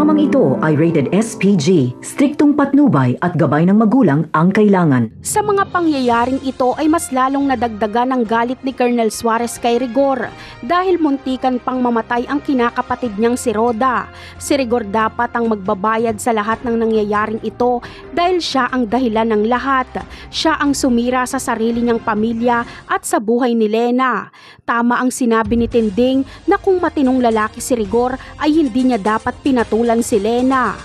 Programang ito ay rated SPG, striktong patnubay at gabay ng magulang ang kailangan. Sa mga pangyayaring ito ay mas lalong nadagdagan ng galit ni Colonel Suarez kay Rigor dahil muntikan pang mamatay ang kinakapatid niyang si Roda. Si Rigor dapat ang magbabayad sa lahat ng nangyayaring ito dahil siya ang dahilan ng lahat. Siya ang sumira sa sarili niyang pamilya at sa buhay ni Lena. Tama ang sinabi ni Tinding na kung matinong lalaki si Rigor ay hindi niya dapat pinatulan si Lena.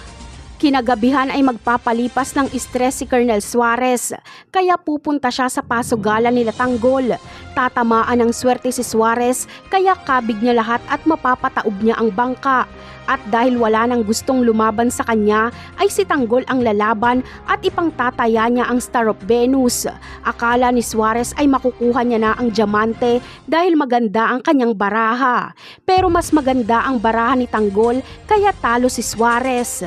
Kinagabihan ay magpapalipas ng stress si Colonel Suarez, kaya pupunta siya sa pasugalan nila Tanggol. Tatamaan ng swerte si Suarez, kaya kabig niya lahat at mapapataob niya ang bangka. At dahil wala nang gustong lumaban sa kanya, ay si Tanggol ang lalaban at ipangtataya niya ang Star of Venus. Akala ni Suarez ay makukuha niya na ang diamante dahil maganda ang kanyang baraha. Pero mas maganda ang baraha ni Tanggol, kaya talo si Suarez.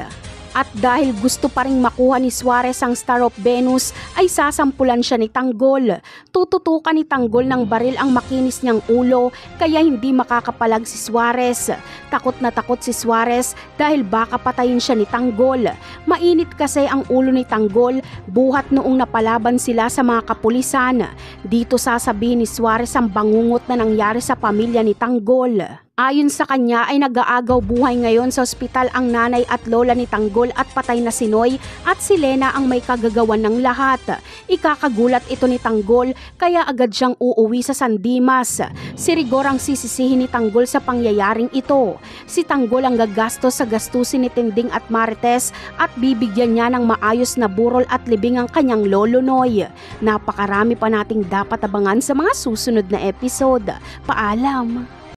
At dahil gusto pa ring makuha ni Suarez ang Star of Venus, ay sasampulan siya ni Tanggol. Tututukan ni Tanggol ng baril ang makinis niyang ulo, kaya hindi makakapalag si Suarez. Takot na takot si Suarez dahil baka patayin siya ni Tanggol. Mainit kasi ang ulo ni Tanggol, buhat noong napalaban sila sa mga kapulisan. Dito sasabihin ni Suarez ang bangungot na nangyari sa pamilya ni Tanggol. Ayon sa kanya ay nag-aagaw buhay ngayon sa ospital ang nanay at lola ni Tanggol at patay na si Noy at si Lena ang may kagagawan ng lahat. Ikakagulat ito ni Tanggol kaya agad siyang uuwi sa San Dimas. Si Rigor ang sisisihin ni Tanggol sa pangyayaring ito. Si Tanggol ang gagastos sa gastusin ni Tinding at Marites at bibigyan niya ng maayos na burol at libing ang kanyang lolo Noy. Napakarami pa nating dapat abangan sa mga susunod na episode. Paalam!